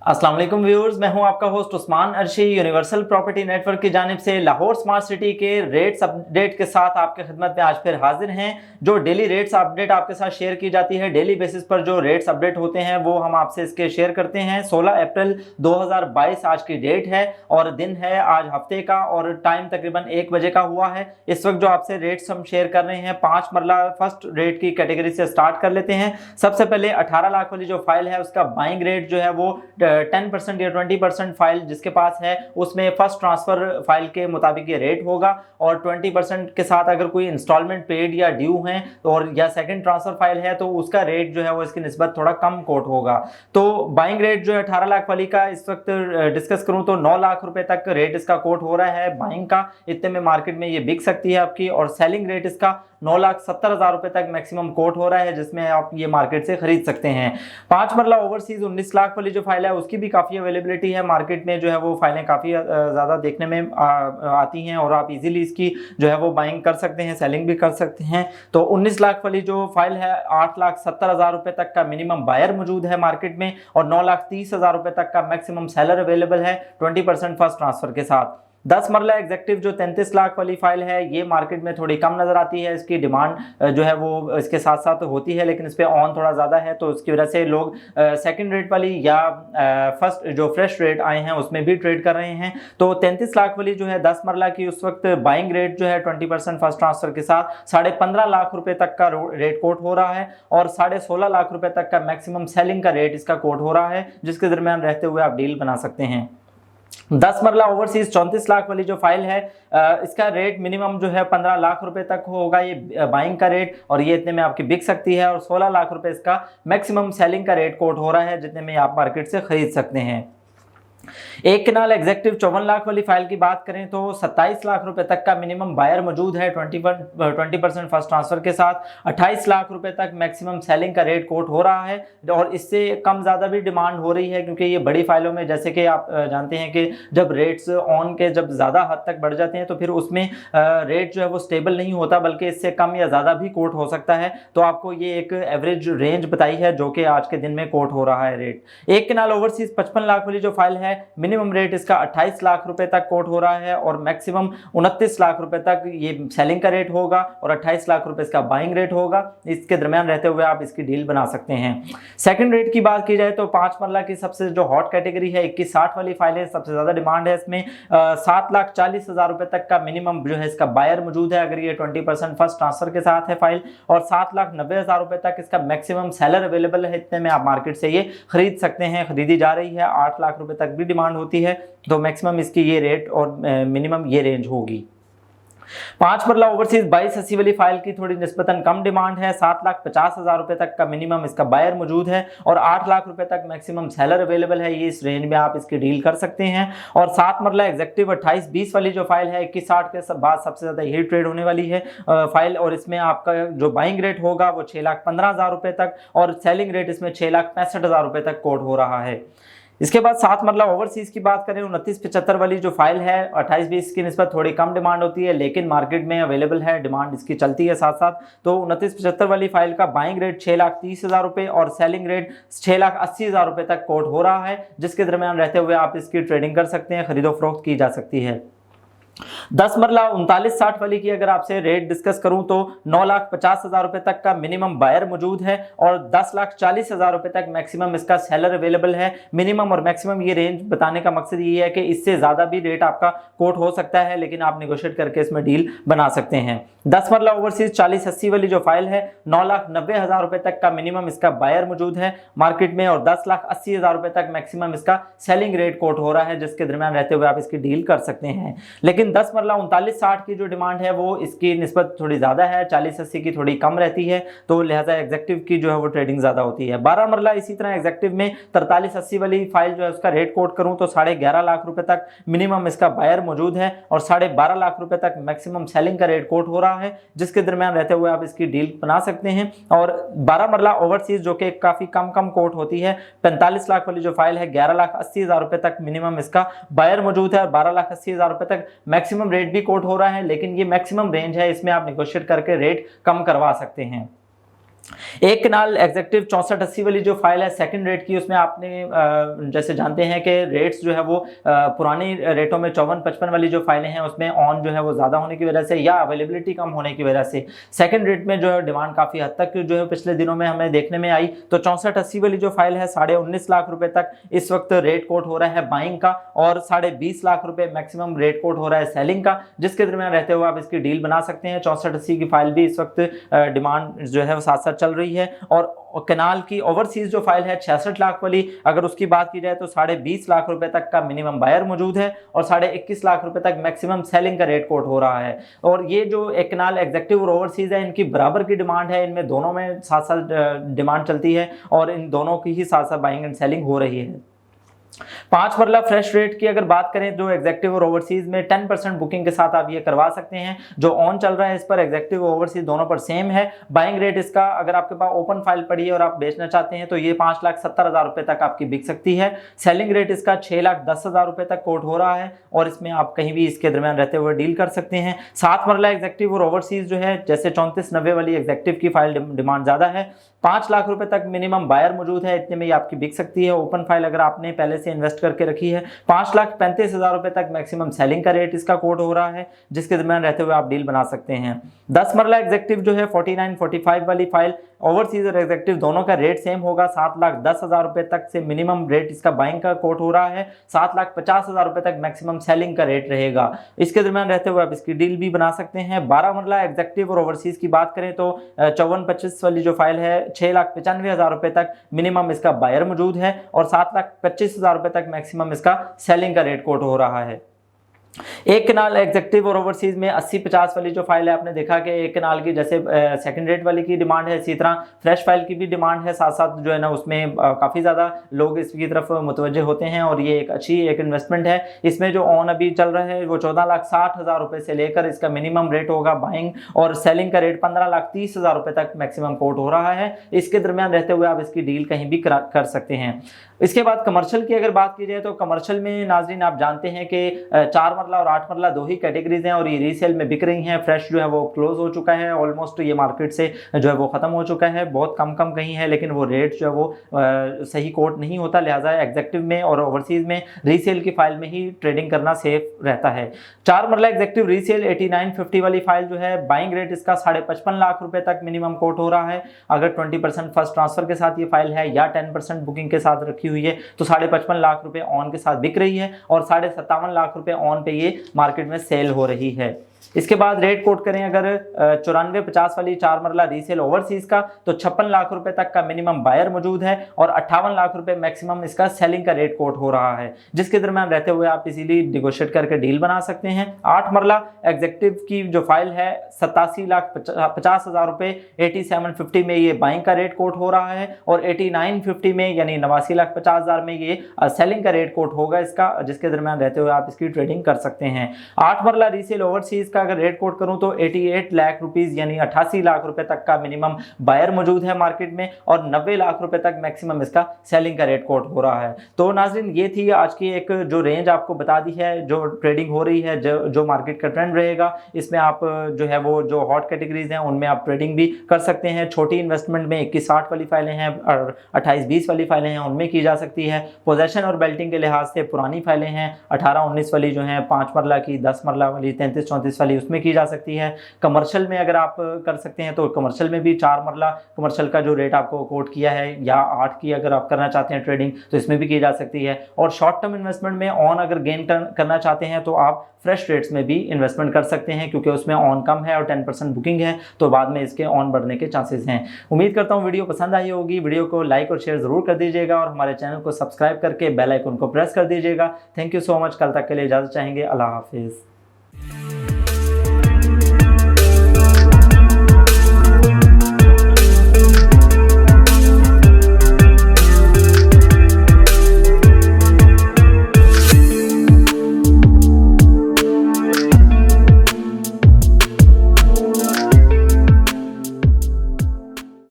अस्सलाम वालेकुम व्यूअर्स, मैं हूं आपका host Usman Arshi. Universal property network की जानिब से लाहौर स्मार्ट सिटी के रेट्स अपडेट के साथ आपके खिदमत में आज फिर हाजिर हैं। जो डेली रेट्स अपडेट आपके साथ शेयर की जाती है, डेली बेसिस पर जो रेट्स अपडेट होते हैं वो हम आपसे इसके शेयर करते हैं। 16 अप्रैल 2022 आज की डेट है और दिन है आज हफ्ते का और टाइम तकरीबन 1 बजे का हुआ है। इस वक्त जो आपसे रेट्स हम शेयर कर रहे हैं 5 मरला फर्स्ट रेट की कैटेगरी से स्टार्ट कर लेते हैं। सबसे पहले 18 लाख वाली जो फाइल है उसका बाइंग रेट जो है वो 10% या 20% फाइल जिसके पास है उसमें फर्स्ट ट्रांसफर फाइल के मुताबिक ये रेट होगा और 20% के साथ अगर कोई इंस्टॉलमेंट पेड या ड्यू है और या सेकंड ट्रांसफर फाइल है तो उसका रेट जो है वो इसकी निस्बत थोड़ा कम कोट होगा। तो बाइंग रेट जो है 18 लाख वाली का इस वक्त डिस्कस करूं तो 9 लाख रुपए तक रेट इसका कोट हो रहा है बाइंग का। इतने में मार्केट में ये बिक सकती है आपकी। और सेलिंग रेट इसका 9,70,000 रुपए तक मैक्सिमम कोट हो रहा है जिसमें आप ये मार्केट से खरीद सकते हैं। 5 मरला ओवरसीज 19 लाख वाली जो फाइल है उसकी भी काफ़ी अवेलेबिलिटी है मार्केट में। जो है वो फाइलें काफ़ी ज़्यादा देखने में आती हैं और आप इजीली इसकी जो है वो बाइंग कर सकते हैं, सेलिंग भी कर सकते हैं। तो 19 लाख वाली जो फाइल है 8,70,000 रुपए तक का मिनिमम बायर मौजूद है मार्केट में और 9,30,000 रुपए तक का मैक्सिमम सेलर अवेलेबल है 20% फर्स्ट ट्रांसफर के साथ। 10 मरला एग्जेक्टिव जो 33 लाख वाली फाइल है ये मार्केट में थोड़ी कम नजर आती है। इसकी डिमांड जो है वो इसके साथ साथ होती है लेकिन इस पे ऑन थोड़ा ज़्यादा है तो उसकी वजह से लोग सेकंड रेट वाली या फर्स्ट जो फ्रेश रेट आए हैं उसमें भी ट्रेड कर रहे हैं। तो 33 लाख वाली जो है 10 मरला की उस वक्त बाइंग रेट जो है 20% फर्स्ट ट्रांसफर के साथ 15.5 लाख रुपए तक का रेट कोट हो रहा है और 16.5 लाख रुपए तक का मैक्सिमम सेलिंग का रेट इसका कोट हो रहा है जिसके दरमियान रहते हुए आप डील बना सकते हैं। 10 मरला ओवरसीज 34 लाख वाली जो फाइल है इसका रेट मिनिमम जो है 15 लाख रुपए तक होगा ये बाइंग का रेट और ये इतने में आपकी बिक सकती है और 16 लाख रुपए इसका मैक्सिमम सेलिंग का रेट कोट हो रहा है जितने में आप मार्केट से खरीद सकते हैं। एक कनाल एग्जेक्टिव 54 लाख वाली फाइल की बात करें तो 27 लाख रुपए तक का मिनिमम बायर मौजूद है 20% फर्स्ट ट्रांसफर के साथ। 28 लाख रुपए तक मैक्सिमम सेलिंग का रेट कोट हो रहा है और इससे कम ज़्यादा भी डिमांड हो रही है क्योंकि ये बड़ी फाइलों में जैसे कि आप जानते हैं कि जब रेट्स ऑन के जब ज़्यादा हद तक बढ़ जाते हैं तो फिर उसमें रेट जो है वो स्टेबल नहीं होता बल्कि इससे कम या ज़्यादा भी कोट हो सकता है। तो आपको ये एक एवरेज रेंज बताई है जो कि आज के दिन में कोट हो रहा है रेट। एक कनाल ओवरसीज 55 लाख वाली जो फाइल है मिनिमम रेट इसका 28 लाख रुपए तक कोट हो रहा है और मैक्सिमम 29 लाख रुपए तक ये सेलिंग का रेट होगा और 28 लाख रुपए इसका बाइंग रेट होगा। इसके दरमियान रहते हुए आप इसकी डील बना सकते हैं। सेकंड रेट की बात की जाए तो 5 मरला की सबसे जो हॉट कैटेगरी है 2160 वाली फाइल है, सबसे ज्यादा डिमांड है इसमें। 7,40,000 रुपए तक का मिनिमम जो है इसका बायर मौजूद है अगर ये 20% फर्स्ट ट्रांसफर के साथ है फाइल और 7,90,000 रुपए तक इसका मैक्सिमम सेलर अवेलेबल है। इतने में आप मार्केट से ये खरीद सकते हैं, खरीदी जा रही है। 8 लाख रुपए तक भी डिमांड होती है तो मैक्सिमम इसकी ये रेट और मिनिमम ये रेंज होगी। 5 मरला ओवरसीज 2280 वाली फाइल की थोड़ी निस्बतन कम डिमांड है। 7,50,000 रुपए तक का मिनिमम इसका बायर मौजूद है और 8 लाख रुपए तक मैक्सिमम सेलर अवेलेबल है। ये इस रेंज में आप इसकी डील कर सकते हैं। और 7 मरला एग्जेक्टिव 2820 वाली जो फाइल है 2160 के बाद सबसे ज्यादा यही ट्रेड होने वाली है फाइल और इसमें आपका जो बाइंग रेट होगा वो 6,15,000 रुपए तक और सेलिंग रेट इसमें 6,65,000 रुपए तक कोट हो रहा है। इसके बाद 7 मरला ओवरसीज की बात करें 2975 वाली जो फाइल है 2820 की निस्बत थोड़ी कम डिमांड होती है लेकिन मार्केट में अवेलेबल है, डिमांड इसकी चलती है साथ साथ। तो 2975 वाली फाइल का बाइंग रेट 6,30,000 रुपए और सेलिंग रेट 6,80,000 रुपए तक कोट हो रहा है जिसके दरमियान रहते हुए आप इसकी ट्रेडिंग कर सकते हैं, खरीदो फरोख्त की जा सकती है। 10 मरला 3960 वाली की अगर आपसे रेट डिस्कस करूं तो 9,50,000 रुपए तक का मिनिमम बायर मौजूद है और 10,40,000 रुपए तक मैक्सिमम इसका सेलर अवेलेबल है। मिनिमम और मैक्सिमम ये रेंज बताने का मकसद ये है कि इससे ज्यादा भी रेट आपका कोट हो सकता है लेकिन आप नेगोशिएट करके इसमें डील बना सकते हैं। 10 मरला ओवरसीज 4080 वाली जो फाइल है 9,90,000 रुपए तक का मिनिमम इसका बायर मौजूद है मार्केट में और 10,80,000 रुपए तक मैक्सिमम इसका सेलिंग रेट कोट हो रहा है जिसके दरमियान रहते हुए आप इसकी डील कर सकते हैं। लेकिन 10 मरला 3960 की जो डिमांड है वो इसकी निस्बत थोड़ी ज्यादा है, 4080 की थोड़ी कम रहती है तो लिहाजा एग्जेक्टिव की जो है वो ट्रेडिंग ज्यादा होती है। 12 मरला इसी तरह एग्जेक्टिव में 4380 वाली फाइल जो है उसका रेट कोट करूं तो 11.5 लाख रुपए तक मिनिमम इसका बायर मौजूद है और 12.5 लाख रुपए तक मैक्सिमम सेलिंग का रेट कोट हो रहा है जिसके दरमियान रहते हुए आप इसकी डील बना सकते हैं। और 12 मरला ओवरसीज जो कि काफी कम कोट होती है 45 लाख वाली जो फाइल है 11,80,000 रुपए तक मिनिमम इसका बायर मौजूद है और 12,80,000 रुपए तक मैक्सिमम रेट भी कोट हो रहा है लेकिन ये मैक्सिमम रेंज है, इसमें आप नेगोशिएट करके रेट कम करवा सकते हैं। एक कनाल एग्जेक्टिव 6480 वाली जो फाइल है सेकंड रेट की, उसमें आपने जैसे जानते हैं कि रेट्स जो है वो पुरानी रेटों में 5455 वाली जो फाइलें हैं उसमें ऑन जो है वो ज़्यादा होने की वजह से या अवेलेबिलिटी कम होने की वजह से सेकंड रेट में जो है डिमांड काफ़ी हद तक जो है पिछले दिनों में हमें देखने में आई। तो 6480 वाली जो फाइल है 19.5 लाख रुपए तक इस वक्त रेट कोट हो रहा है बाइंग का, और 20.5 लाख रुपए मैक्सिमम रेट कोट हो रहा है सेलिंग का, जिसके दरमियान रहते हुए आप इसकी डील बना सकते हैं। 6480 की फाइल भी इस वक्त डिमांड जो है वो साथ साथ चल रही है। और कनाल की ओवरसीज जो फाइल है 66 लाख वाली, अगर उसकी बात की जाए तो 20.5 लाख रुपए तक का मिनिमम बायर मौजूद है और 21.5 लाख रुपए तक मैक्सिमम सेलिंग का रेट कोट हो रहा है। और ये जो एक कनाल एग्जेक्टिव और ओवरसीज है इनकी बराबर की डिमांड है, इनमें दोनों में साथ साथ डिमांड चलती है और इन दोनों की ही साथ साथ बाइंग एंड सेलिंग हो रही है। 5 मरला फ्रेश रेट की अगर बात करें जो एग्जेक्टिव और ओवरसीज में 10% बुकिंग के साथ आप ये करवा सकते हैं। जो ऑन चल रहा है इस पर एग्जेक्टिव और ओवरसीज दोनों पर सेम है। बाइंग रेट इसका अगर आपके पास ओपन फाइल पड़ी है और आप बेचना चाहते हैं तो ये 5,70,000 रुपए तक आपकी बिक सकती है। सेलिंग रेट इसका 6,10,000 रुपए तक कोट हो रहा है और इसमें आप कहीं भी इसके दरमियान रहते हुए डील कर सकते हैं। 7 मरला एग्जेक्टिव और ओवरसीज जो है जैसे 3490 वाली एग्जेक्टिव की फाइल डिमांड ज्यादा है, 5 लाख रुपए तक मिनिमम बायर मौजूद है, इतने में ये आपकी बिक सकती है। ओपन फाइल अगर आपने पहले से इन्वेस्ट करके रखी है 5,35,000 रुपए तक मैक्सिमम सेलिंग का रेट इसका कोड हो रहा है, जिसके दरमियान रहते हुए आप डील बना सकते हैं। 10 मरला एग्जेक्टिव जो है 4945 वाली फाइल, ओवरसीज और एग्जेक्टिव दोनों का रेट सेम होगा। 7,10,000 रुपए तक से मिनिमम रेट इसका बाइंग का कोट हो रहा है, 7,50,000 रुपए तक मैक्सिमम सेलिंग का रेट रहेगा। इसके दरमियान रहते हुए आप इसकी डील भी बना सकते हैं। 12 मरला एग्जेक्टिव और ओवरसीज की बात करें तो 5425 वाली जो फाइल है 6,95,000 रुपए तक मिनिमम इसका बायर मौजूद है और 7,25,000 रुपए तक मैक्सिमम इसका सेलिंग का रेट कोट हो रहा है। एक कनाल एग्जेक्टिव और ओवरसीज में 80-50 वाली जो फाइल है आपने देखा कि एक कनाल की जैसे सेकंड रेट वाली की डिमांड है, इसी तरह फ्रेश फाइल की भी डिमांड है। साथ साथ जो है ना उसमें काफ़ी ज़्यादा लोग इसकी तरफ मुतवज्जे होते हैं और ये एक अच्छी एक इन्वेस्टमेंट है। इसमें जो ऑन अभी चल रहा है वो 14,60,000 रुपये से लेकर इसका मिनिमम रेट होगा बाइंग और सेलिंग का रेट 15,30,000 रुपये तक मैक्सिमम कोट हो रहा है। इसके दरमियान रहते हुए आप इसकी डील कहीं भी कर सकते हैं। इसके बाद कमर्शियल की अगर बात की जाए तो कमर्शियल में नाजरीन आप जानते हैं कि 4 मरला और 8 मरला दो ही कैटेगरीज हैं और ये रीसेल में बिक रही हैं। फ्रेश जो है वो क्लोज हो चुका है, ऑलमोस्ट ये मार्केट से जो है वो खत्म हो चुका है, बहुत कम कहीं है, लेकिन वो रेट जो है वो सही कोट नहीं होता, लिहाजा एग्जेक्टिव में और ओवरसीज में रीसेल की फाइल में ही ट्रेडिंग करना सेफ रहता है। 4 मरला एग्जेक्टिव रीसेल 8950 वाली फाइल जो है बाइंग रेट इसका 55.5 लाख रुपए तक मिनिमम कोट हो रहा है। अगर 20% फर्स्ट ट्रांसफर के साथ ये फाइल है या 10% बुकिंग के साथ रखी हुई है तो 55.5 लाख रुपए ऑन के साथ बिक रही है और 57.5 लाख रुपए ऑन पे ये मार्केट में सेल हो रही है। इसके बाद रेट कोट करें अगर 9450 वाली 4 मरला रीसेल ओवरसीज का तो 56 लाख रुपए तक का मिनिमम बायर मौजूद है और 58 लाख रुपए मैक्सिमम इसका सेलिंग का रेट कोट हो रहा है, जिसके दरमियान रहते हुए आप इजीली निगोशिएट करके डील बना सकते हैं। 8 मरला एग्जेक्टिव की जो फाइल है 87,50,000 रुपए 8750 में ये बाइंग का रेट कोट हो रहा है और 8950 में यानी 89,50,000 में ये सेलिंग का रेट कोट होगा इसका, जिसके दरमियान रहते हुए आप इसकी ट्रेडिंग कर सकते हैं। 8 मरला रीसेल ओवरसीज का अगर रेट कोट करूं तो 88 लाख रुपीस यानी 88 लाख रुपए तक का मिनिमम बायर मौजूद है मार्केट में और 90 लाख रुपए तक मैक्सिमम इसका सेलिंग का रेट कोट हो रहा है। तो नाज़रीन ये थी आज की एक जो रेंज आपको बता दी है, जो ट्रेडिंग हो रही है, जो मार्केट का ट्रेंड रहेगा, इसमें आप जो है वो जो हॉट कैटेगरीज हैं उनमें आप ट्रेडिंग भी कर सकते हैं। छोटी इन्वेस्टमेंट में 21-60 वाली फाइलें हैं और 28-20 वाली फाइलें हैं, उनमें की जा सकती है। पोजेशन और बेल्टिंग के लिहाज से पुरानी फाइलें हैं 18-19 वाली जो हैं 5 मरला की, 10 मरला वाली, 33-34 वाली उसमें की जा सकती है। कमर्शियल में अगर आप कर सकते हैं तो कमर्शियल में भी 4 मरला कमर्शियल का जो रेट आपको कोट किया है या 8 की अगर आप करना चाहते हैं ट्रेडिंग तो इसमें भी की जा सकती है। और शॉर्ट टर्म इन्वेस्टमेंट में ऑन अगर गेन करना चाहते हैं तो आप फ्रेश रेट्स में भी इन्वेस्टमेंट कर सकते हैं क्योंकि उसमें ऑन कम है और 10% बुकिंग है, तो बाद में इसके ऑन बढ़ने के चांसेस हैं। उम्मीद करता हूँ वीडियो पसंद आई होगी। वीडियो को लाइक और शेयर जरूर कर दीजिएगा और हमारे चैनल को सब्सक्राइब करके बेल आइकन को प्रेस कर दीजिएगा। Thank you so much. कल तक के लिए इजाजत चाहेंगे। अल्लाह हाफिज़।